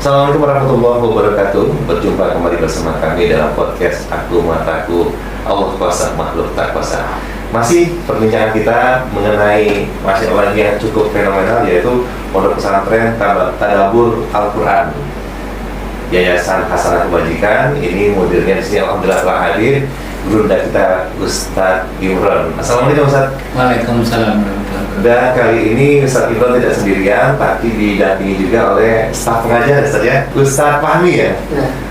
Assalamualaikum warahmatullahi wabarakatuh. Berjumpa kembali bersama kami dalam podcast Aku Mataku Allah Kuasa Makhluk Tak Kuasa. Masih perbincangan kita mengenai masih Allah yang cukup fenomenal, yaitu Pondok Pesantren Tadabbur Al-Quran Yayasan Hasanah Kebajikan. Ini mudirnya di sini alhamdulillah telah hadir Gurunda kita Ustadz Imron. Assalamualaikum Ustadz. Waalaikumsalam warahmatullahi wabarakatuh. Dan kali ini Ustadz Imron tidak sendirian, tapi didampingi juga oleh staf pengajar Ustadz ya, Ustadz Fahmi ya.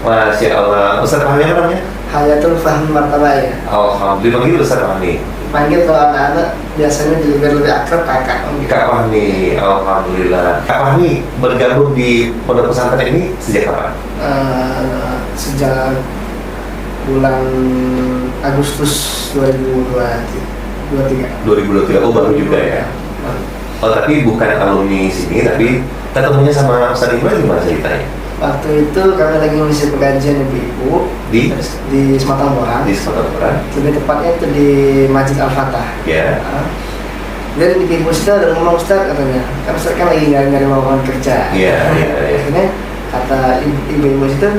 Masya Allah. Ustadz Fahmi apa namanya? Hayatul Fahmi Martabah ya. Alhamdulillah, panggil Ustadz Fahmi. Panggil kalau anak-anak biasanya lebih akrab kakak. Kak Fahmi, alhamdulillah. Kak Fahmi bergabung di pondok pesantren ini sejak kapan? Sejak bulan Agustus 2023. 2023. Oh, baru juga ya. Oh, tapi bukan alumni sini, tapi ketemunya sama Ustadz Imron gimana ceritanya? Waktu itu kami lagi ngisi pengajian ibu-ibu Di Sematang di Semarang. lebih tepatnya itu di Masjid Al-Fatah. Ya. Dan ibu Ustaz udah ngomong, Ustaz katanya, kan Ustaz kan lagi nyari lowongan kerja. Iya. Akhirnya kata ibu itu,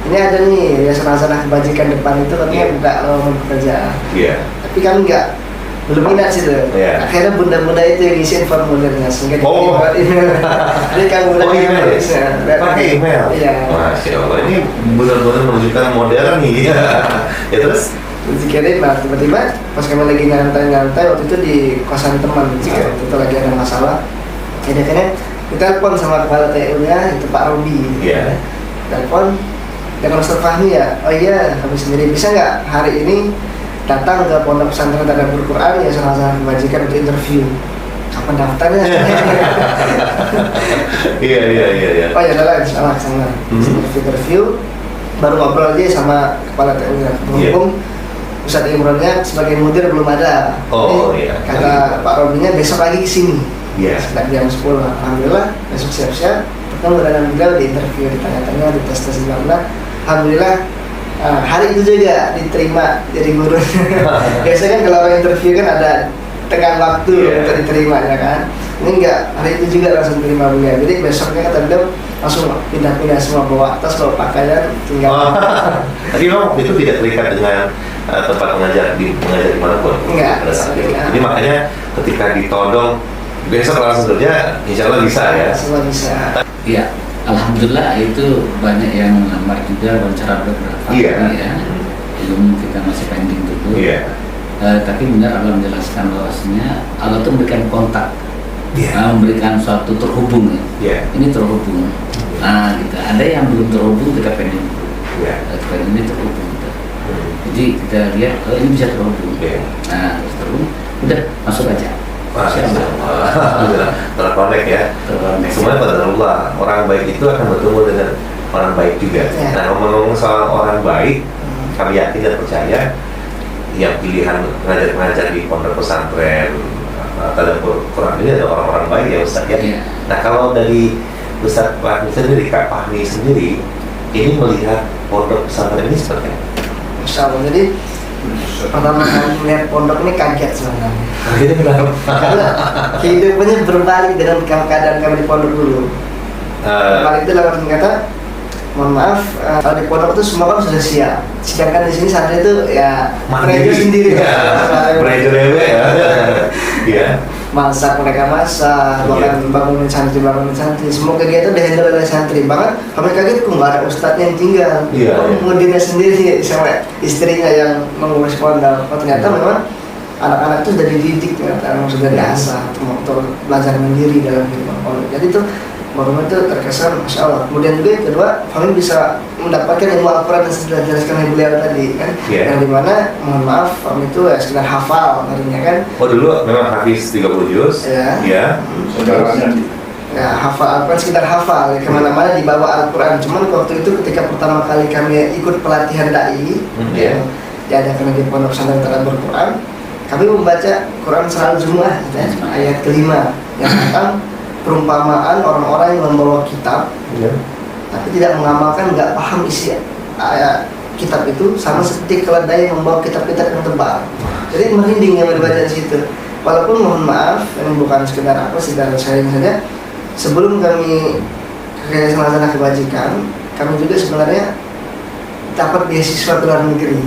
ini ada nih ya Hasanah Kebajikan depan itu katanya buka lowongan pekerjaan. Iya. Tapi kami belum minat sih tuh. Iya. Akhirnya bunda-bunda itu yang ngisiin formulirnya sehingga dikirim email. Jadi kamu Email ya? Pakai email? Iya. Masya Allah, ini benar-benar menunjukkan modern nih. Ya terus? Dikirim, nah tiba-tiba pas kami lagi nyantai waktu itu di kosan teman, waktu itu lagi ada masalah. Akhirnya kita telepon sama kepala TU-nya, itu Pak Robi. Iya. Telepon, dengan Ustaz Fahmi ya? Oh iya, kami sendiri bisa nggak hari ini datang ke Pondok Pesantren Tadabbur Quran ya Hasanah Kebajikan untuk interview. Kapan daftarnya? Iya. Oh ya udah salah kesana. Interview baru ngobrol aja sama kepala TU-nya. Berhubung Ustadz Imronnya sebagai mudir belum ada. Oh Jadi, iya. kata Pak Robinya besok lagi kesini. Iya. Sekitar jam 10. Alhamdulillah besok siap-siap. Ketemu dengan beliau di interview, ditanya-tanya, dites-tes juga. Alhamdulillah hari itu juga diterima jadi guru. Biasanya kan kalau orang interview kan ada tenggang waktu untuk diterima ya kan. Ini enggak, hari itu juga langsung terima beliau. Jadi besoknya kata beliau langsung pindah-pindah semua, bawa tas, bawa pakaian, tinggal. Tapi memang itu tidak terikat dengan tempat mengajar di mana pun. Enggak. Pada saat itu. Jadi makanya ketika ditodong besok langsung kerja, insya Allah bisa ya. Semua bisa. Ya, alhamdulillah itu banyak yang melamar juga wawancara beberapa kali ya. Belum, kita masih pending dulu. Iya. Tapi benar Allah menjelaskan bahwasanya Allah itu memberikan kontak, memberikan suatu terhubung ya. Iya. Ini terhubung. Nah, gitu. Ada yang belum terhubung kita pending dulu. Iya. Kita ini terhubung. Gitu. Jadi kita lihat ini bisa terhubung. Iya. Nah, terhubung, udah masuk aja. Masya Allah. Terkonek ya. Terkonek. Semuanya pada Allah. Orang baik itu akan bertemu dengan orang baik juga. Ya. Nah, ngomong-ngomong soal orang baik, kami yakin dan percaya yang pilihan pengajar-pengajar di pondok pesantren Tadabbur Quran ini ada orang-orang baik ya Ustaz ya. Iya. Nah, kalau dari Ustaz Fahmi sendiri, Kak Fahmi sendiri, ini melihat pondok pesantren ini seperti apa? Masya Allah. Jadi pertama kali melihat pondok ini kaget sebenarnya. Ini kenapa? Karena kehidupannya berbalik dengan keadaan kami di pondok dulu. Balik itu langsung kata, mohon maaf, kalau di pondok itu semua kan sudah siap. Sedangkan di sini santri itu ya pressure sendiri. Pressure ya. Iya. Masak mereka masak, bahkan bangunin santri, semua kegiatan dihandle oleh santri. Bahkan kami kaget kok nggak ada ustadznya yang tinggal. Iya. Mudirnya sendiri sama istrinya yang mengurus pondok. Ternyata memang anak-anak itu sudah dididik, ternyata sudah diasah untuk belajar mandiri dalam kehidupan pondok. Jadi itu baru itu terkesan, Masya Allah. Kemudian juga yang kedua, kami bisa mendapatkan ilmu Al-Quran yang sudah dijelaskan oleh beliau tadi kan. Yang dimana, mohon maaf, kami itu ya sekedar hafal tadinya kan. Oh dulu memang habis 30 juz. Iya. Ya, hafal Al-Quran, sekedar hafal ya, kemana-mana dibawa Al-Quran. Cuman waktu itu ketika pertama kali kami ikut pelatihan da'i, diadakan di Pondok Pesantren Tadabbur Quran, kami membaca Quran Surah Al-Jumu'ah ayat kelima yang tentang perumpamaan orang-orang yang membawa kitab, tapi tidak mengamalkan, nggak paham isi ayat kitab itu, sama seperti keledai yang membawa kitab-kitab yang tebal. Jadi merinding yang dibaca di situ. Walaupun mohon maaf, ini bukan sekedar sharing saja. Sebelum kami Yayasan Hazanah Kebajikan, kami juga sebenarnya dapat beasiswa ke luar negeri.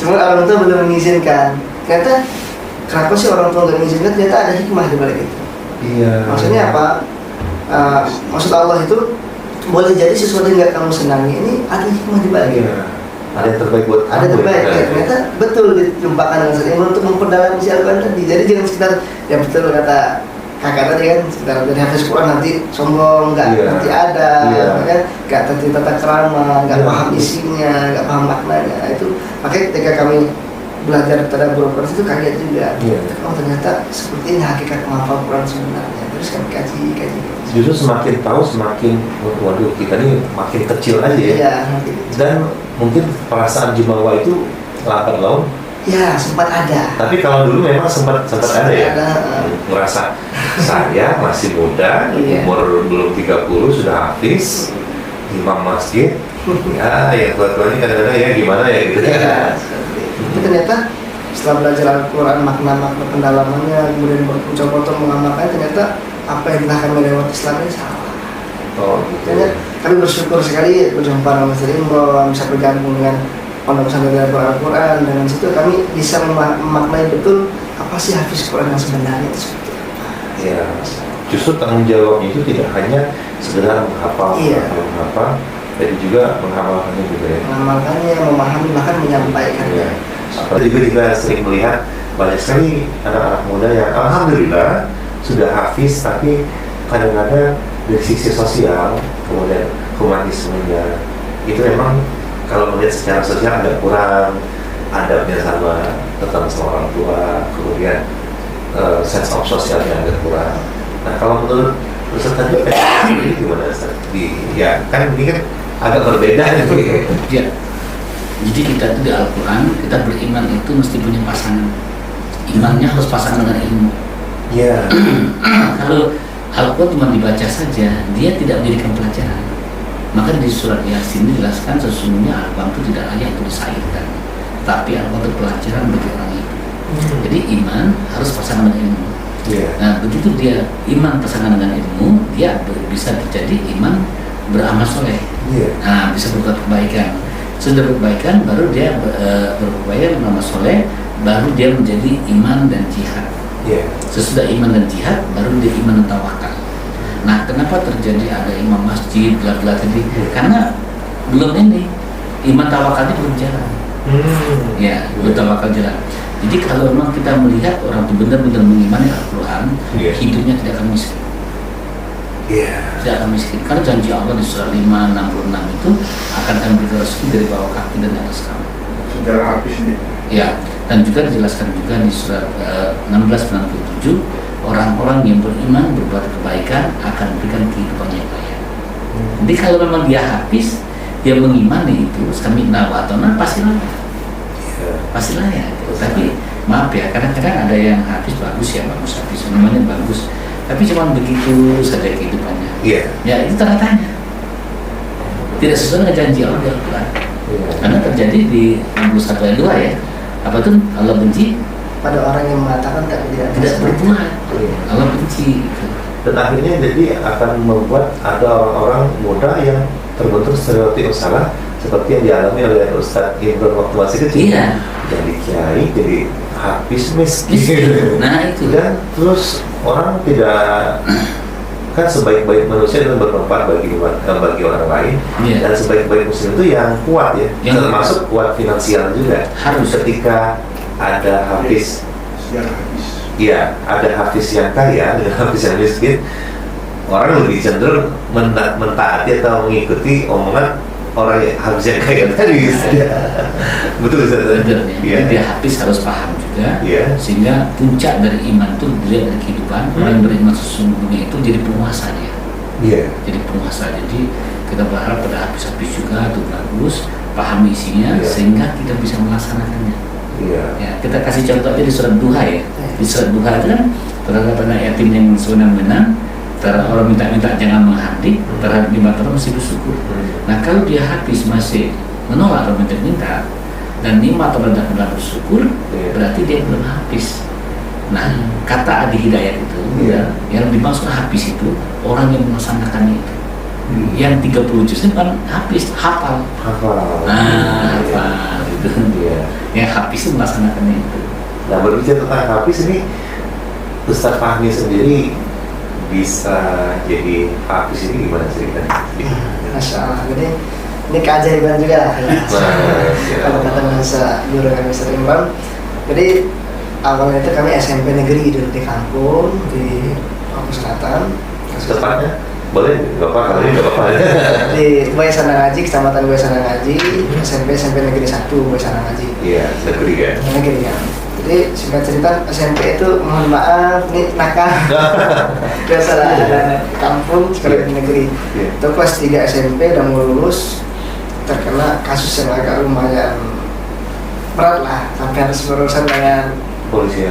Cuma orang tua belum mengizinkan. Ternyata kenapa sih orang tua nggak mengizinkan? Ternyata ada hikmah di balik itu. Iya. Maksudnya apa? Maksud Allah itu boleh jadi sesuatu yang nggak kamu senangi, ini ada hikmah di balik. Iya. Ada yang terbaik buat Ada kamu, terbaik ya. ya, ternyata betul ditumpahkan dengan sesuatu untuk memperdalam isi Al-Quran tadi. Jadi jangan sekitar yang betul kata kakak tadi kan, sekitar dari hafiz Quran nanti sombong, nggak Iya. nanti ada, kan? Nggak tertib tata krama, nggak Iya. paham isinya, nggak paham maknanya. Itu makanya ketika kami belajar tadabbur Quran itu kaget juga. Iya. Oh ternyata seperti ini hakikat menghafal Quran sebenarnya. Terus kami kaji. Justru semakin tahu semakin waduh kita ini makin kecil aja ya. Iya, nanti. Dan mungkin perasaan jumawa itu lambat laun. Ya sempat ada. Tapi kalau dulu memang sempat ada ya. Ada. Merasa saya masih muda, Iya. umur belum 30 sudah hafiz, imam masjid. Ya, yang tua-tua ini kadang-kadang ya gimana ya gitu. Ya, seperti itu. Tapi ternyata setelah belajar Al-Quran, makna-makna pendalamannya, kemudian mencoba untuk mengamalkan, ternyata apa yang telah kami lewat Islam ini salah. Oh, gitu. Makanya kami bersyukur sekali berjumpa dengan Mas Rimbo, bisa bergabung dengan Pondok Pesantren Al-Quran. Dengan situ kami bisa memaknai betul apa sih hafiz Quran yang sebenarnya itu seperti apa. Ya, justru tanggung jawabnya itu tidak hanya sekedar menghafal, Iya. tapi juga mengamalkannya juga ya. Mengamalkannya, memahami, bahkan menyampaikannya. Ya. Apalagi juga kita sering melihat banyak sekali anak-anak muda yang alhamdulillah sudah hafiz, tapi kadang-kadang dari sisi sosial, kemudian humanismenya itu memang kalau melihat secara sosial agak kurang, adabnya tetap sama orang tua, kemudian sense of sosialnya agak kurang. Nah kalau menurut Ustaz tadi ini gimana Ustaz? Ya kan ini kan agak berbeda nih. Ya. Jadi kita itu di Al-Quran, kita beriman itu mesti punya pasangan. Imannya harus pasangan dengan ilmu. Iya. Kalau Al-Quran cuma dibaca saja, dia tidak menjadikan pelajaran. Maka di surat Yasin dijelaskan sesungguhnya Al-Quran itu tidak layak untuk disairkan, tapi Al-Quran itu pelajaran bagi orang itu. Jadi iman harus pasangan dengan ilmu. Iya. Nah begitu dia iman pasangan dengan ilmu, dia bisa terjadi iman beramal soleh. Iya. Nah bisa berbuat kebaikan. Sudah berbaikan, baru dia berkebaikan beramal soleh, baru dia menjadi iman dan jihad. Iya. Sesudah iman dan jihad, baru dia iman dan tawakal. Nah, kenapa terjadi ada imam masjid, gelar-gelar tadi? Karena belum ini, iman tawakalnya belum jalan. Ya, belum tawakal jalan. Jadi kalau memang kita melihat orang itu benar-benar mengimani Al-Quran, Iya. hidupnya tidak akan miskin. Iya. Tidak akan miskin. Karena janji Allah di surah 566 itu akan kami berikan rezeki dari bawah kaki dan di atas kamu. Saudara habis nih. Ya, dan juga dijelaskan juga di surat 1697, orang-orang yang beriman berbuat kebaikan akan diberikan kehidupan yang layak. Jadi kalau memang dia habis, dia mengimani itu, kami nawatona pasti layak, Iya. pasti layak. Tapi maaf ya, kadang-kadang ada yang habis bagus ya, bagus habis, namanya bagus. Tapi cuma begitu saja kehidupannya. Iya. Ya itu tanda tanya. Tidak sesuai dengan janji Allah di Al-Quran. Iya. Karena terjadi di 61 ayat 2 ya. Apa tuh? Allah benci Pada orang yang mengatakan tapi tidak berbuat. Iya. Allah benci. Dan akhirnya jadi akan membuat ada orang-orang muda yang terbentuk stereotip salah seperti yang dialami oleh Ustadz Imron waktu masih kecil. Iya. Jadi kiai, jadi habis miskin. Nah itu. Dan terus orang tidak kan sebaik-baik manusia itu bermanfaat bagi orang lain. Iya. Dan sebaik-baik muslim itu yang kuat ya, Yang termasuk kuat finansial juga. Harus. Ketika ada hafiz, Sejarah habis. iya, ada hafiz yang kaya dengan hafiz yang miskin, orang lebih cenderung mentaati atau mengikuti omongan orang yang hafiz yang kaya tadi. Betul Ustaz? Betul ya. Iya. Jadi dia habis harus paham juga. Iya. Sehingga puncak dari iman itu dilihat dari kehidupan. Orang yang beriman sesungguhnya itu jadi penguasa dia. Iya. Jadi penguasa. Jadi kita berharap pada habis-habis juga itu bagus, paham isinya, Iya. sehingga kita bisa melaksanakannya. Iya. Ya, kita kasih contoh aja di surat Duha ya. Di surat Duha itu kan terhadap anak yatim yang sewenang-wenang, terhadap orang minta-minta jangan menghardik, terhadap lima orang mesti bersyukur. Nah kalau dia habis masih menolak atau minta-minta dan lima orang tidak pernah bersyukur, Iya. berarti dia belum habis. Nah kata Adi Hidayat itu, Iya. ya, yang dimaksud habis itu orang yang melaksanakan itu. Yang 30 juz itu kan habis, hafal. Nah, hafal itu. Iya. Yang habis itu melaksanakan itu. Nah, berbicara tentang hafiz ini, Ustaz Fahmi sendiri bisa jadi hafiz ini gimana ceritanya? Masya Allah. Jadi ini keajaiban juga lah. Kalau kata bahasa guru kami sering bang. Jadi awalnya itu kami SMP negeri dulu di kampung di Lombok Selatan. Tepatnya boleh bapak kali ini bapak Di Buaya Sana Ngaji, kecamatan Buaya Sana Ngaji, SMP negeri 1 Buaya Sana Ngaji. iya negeri kan Negeri kan. Jadi singkat cerita SMP itu mohon maaf nih nakal. Biasalah anak kampung sekolah di negeri. Itu kelas 3 SMP udah mau lulus terkena kasus yang agak lumayan berat lah sampai harus berurusan dengan polisi ya.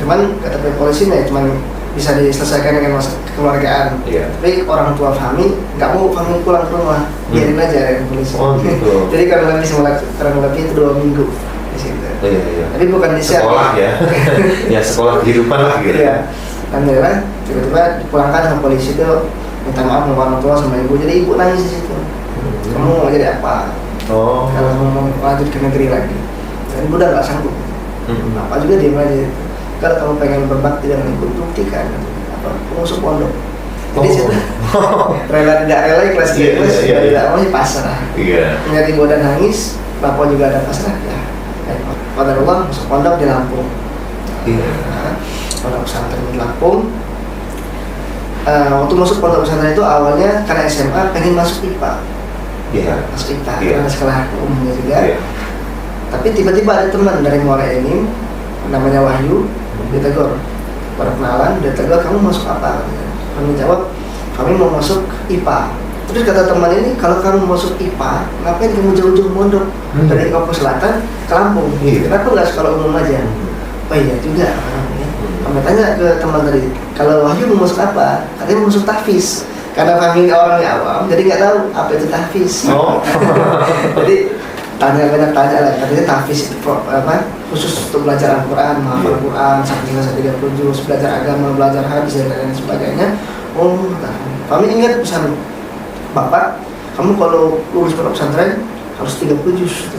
Cuman kata pihak polisi nih cuman bisa diselesaikan dengan masa kekeluargaan. Iya. Tapi orang tua Fahmi nggak mau Fahmi pulang ke rumah, biarin aja dengan polisi. Oh gitu. Jadi kurang lebih itu 2 minggu di situ. Iya. Tapi bukan di Sekolah ya. Ya sekolah kehidupan lah gitu. Iya. Alhamdulillah tiba-tiba dipulangkan sama polisi itu minta maaf sama orang tua sama ibu. Jadi ibu nangis di situ. Kamu mau jadi apa? Oh. Kalau mau lanjut ke negeri lagi. Dan ibu udah nggak sanggup. Apa juga dia aja. Kalau kamu pengen berbakti dengan ibu, buktikan apa pengusung pondok. Jadi situ rela tidak rela ikhlas tidak mau pasrah. Iya. Melihat ibu udah nangis, bapak juga ada pasrah ya. Pada Allah masuk pondok di Lampung. Iya. Pondok pesantren di Lampung. Waktu masuk pondok pesantren itu awalnya karena SMA pengen masuk IPA. Iya. Masuk IPA Iya. karena sekolah umumnya juga. Iya. Tapi tiba-tiba ada teman dari Muara Enim namanya Wahyu, dia tegur, perkenalan, dia tegur kamu masuk apa? Kami jawab kami mau masuk IPA. Terus kata teman ini kalau kamu masuk IPA, ngapain kamu jauh-jauh mondok dari Lombok Selatan ke Lampung? Iya. Kenapa nggak sekolah umum aja? Oh iya juga. Kami tanya ke teman tadi, kalau Wahyu mau masuk apa? Katanya mau masuk tahfiz. Karena kami orangnya awam, jadi nggak tahu apa itu tahfiz. Oh. Jadi banyak tanya lah, katanya tahfiz itu khusus untuk belajar Al-Quran, menghafal Al-Quran, sampai selesai 30 juz, belajar agama, belajar hadis dan lain sebagainya. Oh, kami ingat pesan Bapak, kamu kalau lulus pondok pesantren harus 30 juz.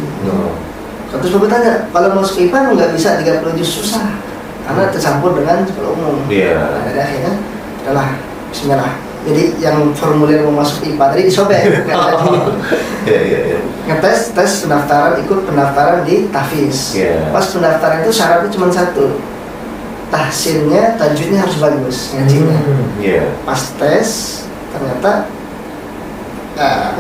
Terus Bapak tanya, kalau masuk IPA nggak bisa 30 juz, susah karena tercampur dengan sekolah umum. Iya. Nah, akhirnya adalah Bismillah. Jadi yang formulir mau masuk IPA tadi disobek. Iya. Ngetes pendaftaran, ikut pendaftaran di tahfiz. Iya. Pas pendaftaran itu syaratnya cuma satu, tahsinnya tajwidnya harus bagus ngajinya. Iya. Pas tes ternyata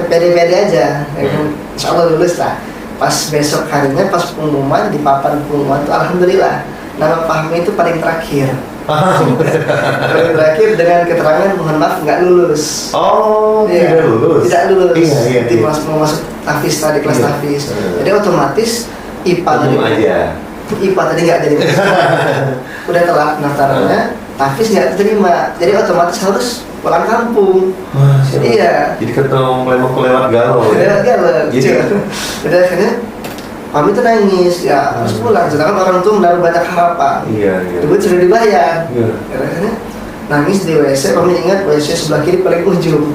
pede-pede aja, insya Allah lulus lah. Pas besok harinya pas pengumuman di papan pengumuman itu alhamdulillah nama Fahmi itu paling terakhir. Paling terakhir dengan keterangan mohon maaf nggak lulus. Oh, Iya, tidak lulus. Tidak lulus. Iya. Mau masuk tahfiz tadi kelas Iya. tahfiz. Jadi otomatis IPA tadi. Umum aja. IPA tadi nggak jadi. Udah telat pendaftarannya, tahfiz nggak terima. Jadi otomatis harus pulang kampung. Iya. Jadi ketemu lewat galau. Udah galau. Jadi Udah akhirnya kami tuh nangis ya harus pulang. Sedangkan orang tua menaruh banyak harapan. iya. Duit sudah dibayar. Iya. Akhirnya nangis di WC. Kami ingat WC sebelah kiri paling ujung.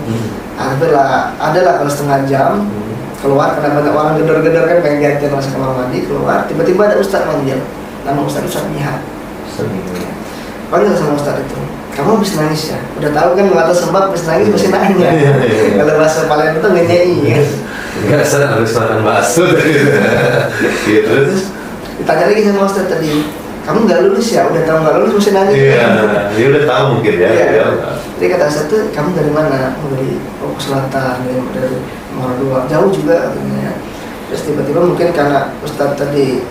Adalah kalau setengah jam keluar karena banyak orang gedor-gedor kan pengen gantian masuk kamar mandi keluar. Tiba-tiba ada Ustadz manggil. Nama Ustadz Nihat. Panggil sama Ustadz itu. Kamu habis nangis ya? Udah tahu kan mata sembab habis nangis masih nangis. Iya. Kalau bahasa Palembang itu ngenyei kan. Enggak saya harus makan bakso gitu. Terus ditanya lagi sama Ustadz tadi, kamu nggak lulus ya? Udah tahu nggak lulus masih nangis. Iya, dia udah tahu mungkin ya. Iya. Jadi kata Ustadz tuh, kamu dari mana? Oh, dari Lombok Selatan, dari Muara jauh juga katanya. Terus tiba-tiba mungkin karena Ustadz tadi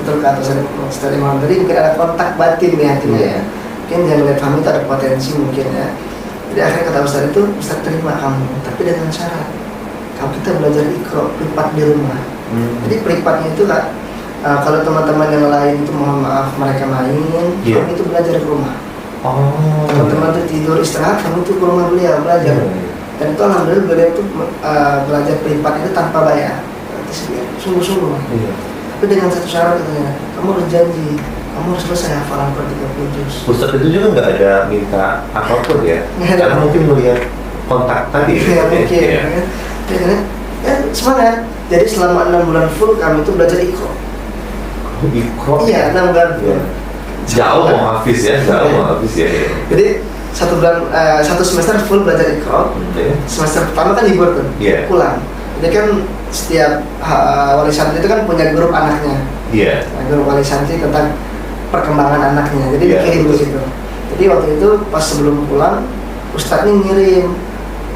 betul kata Ustadz Imam tadi mungkin ada kontak batin di hatinya ya. Mungkin dia melihat kami itu ada potensi mungkin ya. Jadi akhirnya kata Ustadz itu, Ustadz terima kamu, tapi dengan syarat kalau kita belajar Iqra privat di rumah. Jadi privatnya itu kan kalau teman-teman yang lain itu mohon maaf mereka main, Iya. kami itu belajar di rumah. Oh. Teman-teman itu tidur istirahat, kami itu ke rumah beliau belajar. Dan itu alhamdulillah beliau itu belajar privat itu tanpa bayar. Sungguh-sungguh. Iya. Tapi dengan satu syarat katanya, kamu harus janji, kamu harus selesai hafalan per 30 juz. Ustadz itu juga nggak ada minta apapun ya. Nggak ada. Karena mungkin melihat kontak tadi. Ya mungkin Ya. kan. Ya semangat. Jadi selama 6 bulan full kami itu belajar Iqra. Iqra. Iya 6 bulan full. Ya. Jauh mau habis ya, jauh mau habis ya. Jadi 1 semester full belajar Iqra. Ya. Semester pertama kan libur tuh, Iya. pulang. Jadi kan setiap wali santri itu kan punya grup anaknya. Iya. Nah, grup wali santri tentang perkembangan anaknya. Jadi Iya, dikirim ke betul. situ. Jadi waktu itu pas sebelum pulang, Ustadz ini ngirim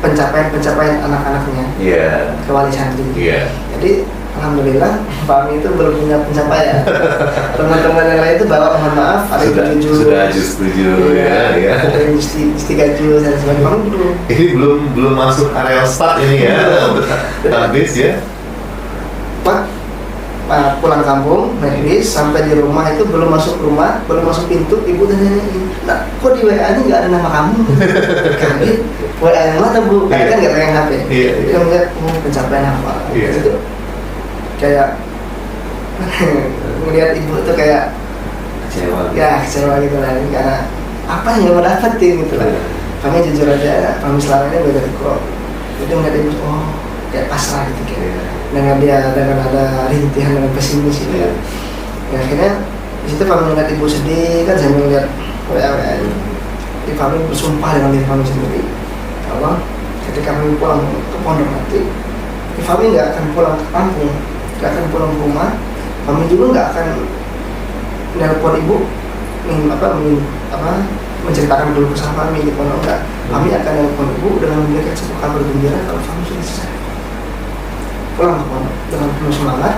pencapaian anak-anaknya Iya. ke wali santri. Iya. Jadi alhamdulillah Pak Ami itu belum punya pencapaian. Teman-teman yang lain itu bawa mohon maaf ada yang 7 juz. Sudah juz 7 ya. Ya. Ada yang juz 3 juz dan sebagainya. Kamu belum. Ini belum masuk area start ini ya. Habis ya. Pak pulang kampung naik bis sampai di rumah itu belum masuk rumah, belum masuk pintu, ibu tanyain, nah kok di WA nya nggak ada nama kamu? Kaget, WA yang mana bu? Karena kan nggak pegang HP. Iya. Jadi kan ngeliat pencapaian apa? Iya. Itu kayak ngeliat ibu itu kayak Kecewa. ya kecewa gitu lah, karena apa yang mau dapetin gitu lah. Kami jujur aja, kami selama ini belajar Iqra. Jadi ngeliat ibu, oh kayak pasrah gitu kayak. Dengan ada rintihan dengan pesimis gitu ya. Ya akhirnya di situ kami melihat ibu sedih kan, saya melihat WA di kami bersumpah dengan diri kami sendiri, Allah ketika kami pulang ke pondok nanti, kami nggak akan pulang ke kampung, nggak akan pulang ke rumah, kami juga nggak akan nelpon ibu menceritakan dulu kesalahan kami di pondok, enggak. Kami akan nelpon ibu dengan memberikan sebuah kabar gembira kalau kami sudah selesai. Pulang ke pondok dengan penuh semangat,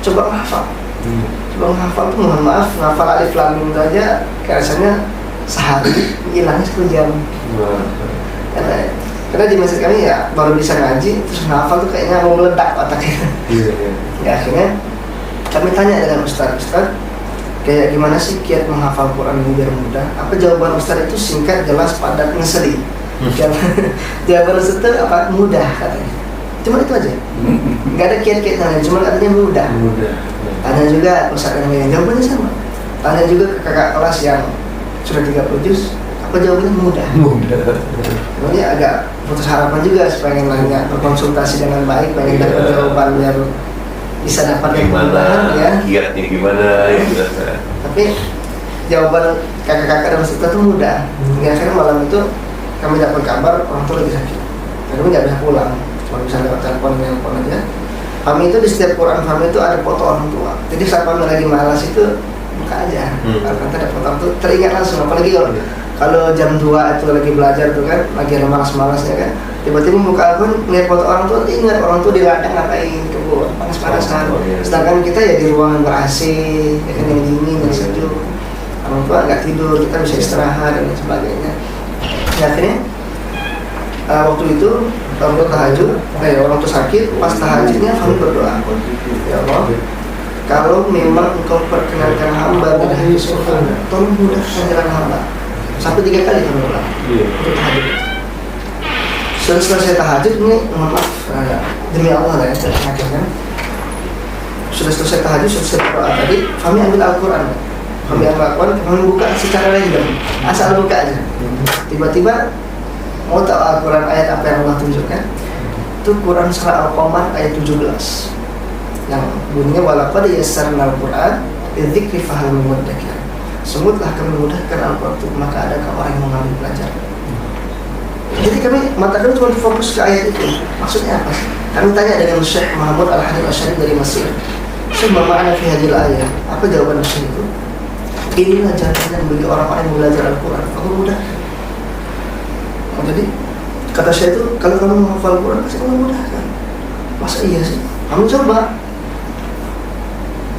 coba menghafal. Coba menghafal tuh mohon maaf, menghafal alif lam mim itu aja kayak rasanya sehari hilangnya 1 jam. Karena di masjid kami ya baru bisa ngaji, terus menghafal tuh kayaknya mau meledak otaknya. Iya. Ya akhirnya kami tanya dengan Ustaz, kayak gimana sih kiat menghafal Quran ini biar mudah? Apa jawaban Ustaz itu singkat, jelas, padat, ngeselin. Jawaban Ustaz itu apa? Mudah katanya. Cuma itu aja, nggak ada kiat-kiat lain, cuma katanya mudah. Tanya juga Ustaz yang lain, jawabannya sama. Tanya juga ke kakak kelas yang sudah 30 juz, apa jawabannya mudah. Ini agak putus harapan juga supaya yang lainnya berkonsultasi dengan baik, pengen dapat jawaban biar bisa dapat yang kemudahan ya. Kiatnya gimana ya. Tapi jawaban kakak-kakak dan Ustaz itu mudah. Hingga akhirnya malam itu kami dapat kabar orang tua lagi sakit, kami nggak bisa pulang. Cuma bisa lewat telepon aja. Kami itu di setiap Quran kami itu ada foto orang tua. Jadi saat kami lagi malas itu buka aja. Kalau ada foto itu teringat langsung. Apalagi kalau jam 2 itu lagi belajar tuh kan, lagi ada malas-malasnya kan. Tiba-tiba buka akun lihat foto orang tua, ingat orang tua di ladang ngapain kebun panas-panasan. Sedangkan kita ya di ruangan ber-AC, ya kan yang dingin, yang sejuk. Orang tua nggak tidur, kita bisa istirahat dan sebagainya. Ya, akhirnya waktu itu waktu tahajud, orang tuh sakit, pas tahajudnya kami berdoa, ya Allah, kalau memang engkau perkenankan hamba dari surga, tolong mudahkan jalan hamba. Sampai 3 kali kami ulang untuk tahajud. Setelah selesai tahajud ini, mohon maaf, demi Allah lah ya, saya akhirnya sudah selesai tahajud, selesai berdoa tadi, kami ambil Al-Quran. Kami ambil Al-Quran, kami buka secara random, asal buka aja. Tiba-tiba mau tahu Al-Quran ayat apa yang Allah tunjukkan? Itu Quran surah Al-Qamar ayat 17 yang bunyinya walaqad yassarnal Quran lidzikri fahal mudzakir. Semutlah kami mudahkan Al-Quran itu, maka adakah orang yang mengambil pelajaran. Jadi kami mata kami cuma fokus ke ayat itu. Maksudnya apa? Kami tanya dengan Syekh Muhammad Al-Hadid Asy'ari dari Mesir. Syekh ma'ana fi hadhil ayat. Apa jawaban Syekh itu? Inilah jalannya bagi orang-orang yang belajar Al-Quran. Aku mudah. Jadi kata saya itu kalau kamu menghafal Quran pasti kamu mudahkan. Masa iya sih? Kamu coba.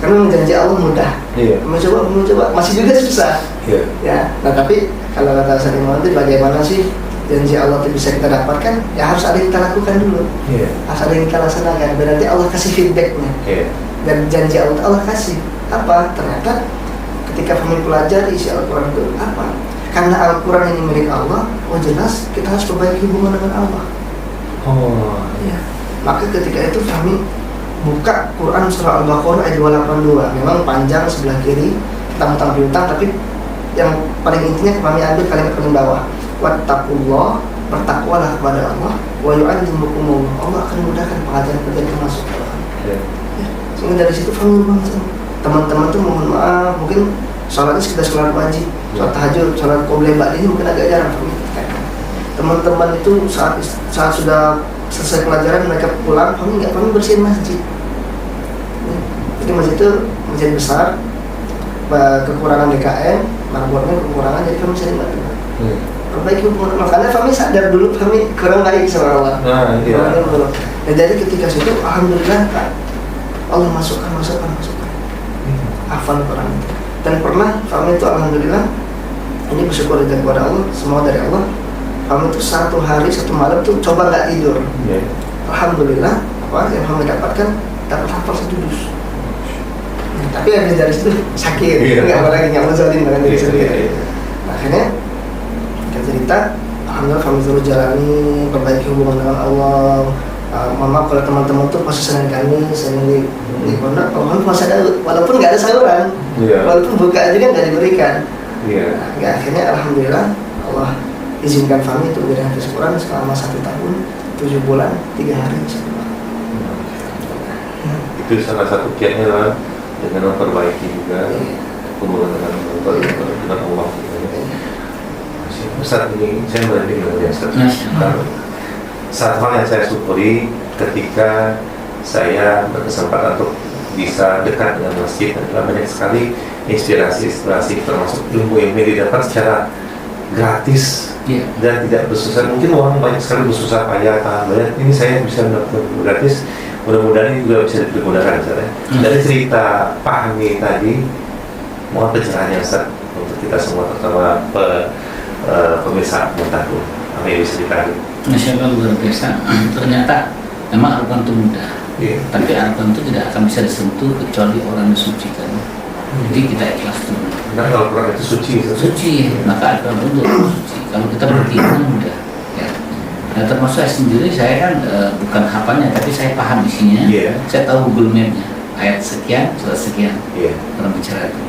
Karena janji Allah mudah. Iya. Kamu coba, masih juga susah. Iya. Ya. Nah tapi kalau kata Ustaz Imam itu bagaimana sih janji Allah itu bisa kita dapatkan? Ya harus ada yang kita lakukan dulu. Iya. Harus ada yang kita laksanakan. Berarti Allah kasih feedbacknya. Iya. Dan janji Allah kasih apa? Ternyata ketika kami pelajari isi Al-Quran itu apa? Karena Al-Quran ini milik Allah, oh jelas kita harus perbaiki hubungan dengan Allah. Oh. Ya. Maka ketika itu kami buka Quran surah Al-Baqarah ayat 282. Memang panjang sebelah kiri, tentang piutang, tapi yang paling intinya kami ambil kalimat paling bawah. Wattaqullah bertakwalah kepada Allah, wa yu'allimukumullah. Allah akan mudahkan pengajaran-pengajaran masuk ke Allah. Sehingga dari situ faham banget. Teman-teman tuh mohon maaf, mungkin sholatnya sekitar sholat wajib, sholat tahajud, sholat qobliyah ba'diyah mungkin agak jarang. Teman-teman itu saat sudah selesai pelajaran mereka pulang, kami bersihin masjid. Jadi masjid itu masjid besar, kekurangan DKM, marbotnya kekurangan, jadi kami sering bantu. Perbaiki hubungan, makanya kami sadar dulu kami kurang baik sama Allah. Dan jadi ketika situ, alhamdulillah Allah masukkan. Hafal Quran. Dan pernah kami itu alhamdulillah, ini bersyukur kepada Allah, semua dari Allah. Kami itu satu hari satu malam tuh coba nggak tidur. Alhamdulillah, apa yang kami dapatkan dapat hafal 1 juz. Tapi habis dari situ sakit, nggak mau lagi, nggak mau zalim dengan diri sendiri. Akhirnya kita cerita, alhamdulillah kami terus jalani, perbaiki hubungan dengan Allah. Mama kalau teman-teman tuh pasti senang kami, senang di pondok, kalau puasa Daud, walaupun nggak ada saluran, walaupun buka aja kan nggak diberikan. Nah, akhirnya alhamdulillah Allah izinkan kami untuk berhafiz Quran selama 1 tahun, 7 bulan, 3 hari. Itu salah satu kiatnya lah, dengan memperbaiki juga hubungan dengan Allah. Saat ini saya berani dengan satu hal yang saya syukuri ketika saya berkesempatan untuk bisa dekat dengan masjid adalah banyak sekali inspirasi termasuk ilmu yang didapat secara gratis dan tidak bersusah. Mungkin orang banyak sekali bersusah payah banyak, ini saya bisa mendapatkan gratis. Mudah-mudahan ini juga bisa digunakan misalnya. Dari cerita Pak Hami tadi, mohon pencerahannya Ustaz untuk kita semua, terutama pemirsa Montagu. Apa yang bisa ditarik? Masya Allah, luar biasa. Ternyata memang Al-Quran itu mudah, tapi Al-Quran itu tidak akan bisa disentuh kecuali orang yang disucikan. Jadi kita ikhlas dulu. Nah, Al-Quran itu suci, maka Al-Quran itu suci. Kalau kita beriman mudah. Nah, termasuk saya sendiri, saya kan bukan hafalnya, tapi saya paham isinya. Saya tahu Google Map-nya, ayat sekian, surat sekian. Dalam bicara itu.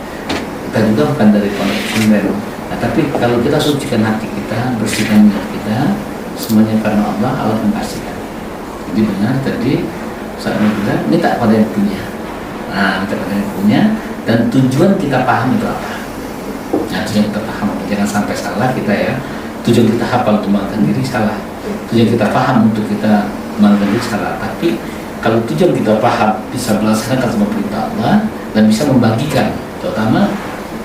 Kita juga bukan dari pondok pesantren. Nah, tapi kalau kita sucikan hati kita, bersihkan niat kita, semuanya karena Allah akan pastikan. Jadi benar tadi saya bilang, minta pada yang punya. Nah, minta pada yang punya, dan tujuan kita paham itu apa? Nah, tujuan kita paham, jangan sampai salah kita ya. Tujuan kita hafal untuk mengatakan diri salah. Tujuan kita paham untuk kita mengatakan diri salah. Tapi kalau tujuan kita paham, bisa melaksanakan semua perintah Allah dan bisa membagikan, terutama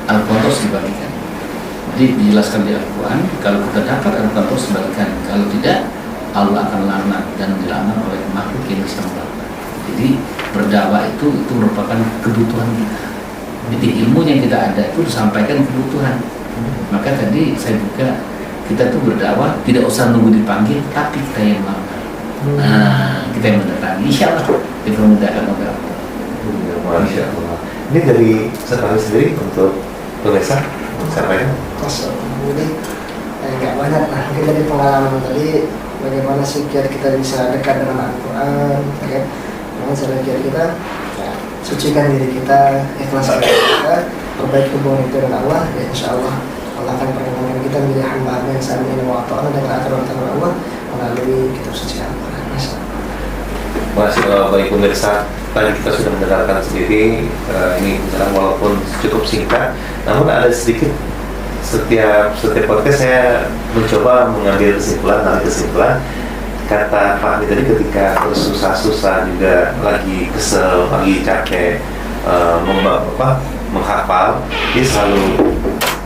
Al-Quran terus dibagikan. Jadi dijelaskan di Al-Quran, kalau kita dapat Al-Quran terus dibagikan, kalau tidak Allah akan laknat dan dilaknat oleh makhluk yang bisa melakukan. Jadi berdakwah itu merupakan kebutuhan kita. Jadi ilmu yang kita ada itu disampaikan kebutuhan. Maka tadi saya juga, kita tuh berdakwah tidak usah nunggu dipanggil, tapi kita yang melakukan. Nah, kita yang mendatangi, insya Allah kita mudahkan oleh Allah. Masya Allah. Ini dari sekarang sendiri untuk pemirsa sampaikan. Jadi nggak banyak lah, mungkin dari pengalaman tadi bagaimana sih kiat kita bisa dekat dengan Al-Quran, kan? Dengan cara kiat kita sucikan diri kita, ikhlaskan diri kita, perbaiki hubungan kita dengan Allah, ya insya Allah Allah akan perkenalkan kita menjadi hamba yang sami wa ta'ala dengan aturan Allah melalui kitab suci Al-Quran. Masya Allah, baik pemirsa, tadi kita sudah mendengarkan sendiri ini bicara walaupun cukup singkat, namun ada sedikit setiap podcast saya mencoba mengambil kesimpulan kata Pak Ami tadi, ketika susah-susah juga lagi kesel, lagi capek menghafal, dia selalu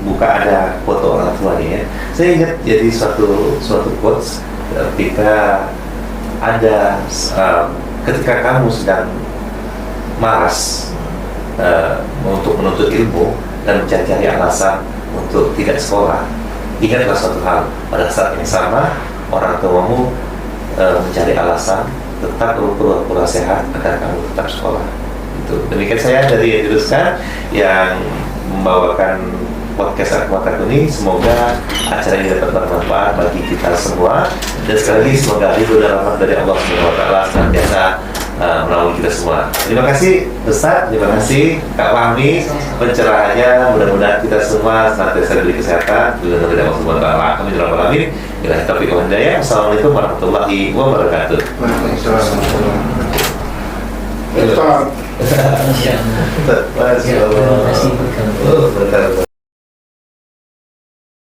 buka ada foto orang tuanya ya. Saya ingat jadi suatu quotes ketika ada ketika kamu sedang malas untuk menuntut ilmu dan mencari alasan untuk tidak sekolah, ingatlah suatu hal, pada saat yang sama orang tuamu mencari alasan tetap pura-pura sehat agar kamu tetap sekolah. Itu demikian saya dari Diruskan yang membawakan podcast Aku Mataku ini. Semoga acara ini dapat bermanfaat bagi kita semua, dan sekali lagi semoga ridho dan rahmat dari Allah SWT senantiasa merawat kita semua. Terima kasih Ustaz, terima kasih Kak Fahmi pencerahannya. Mudah-mudahan kita semua senantiasa diberi kesehatan. Bila tidak mau semua taala kami dalam alamin. Bila taufiq wal hidayah. Assalamualaikum warahmatullahi wabarakatuh. Ustaz. Masya Allah. Masya Allah. Terima kasih.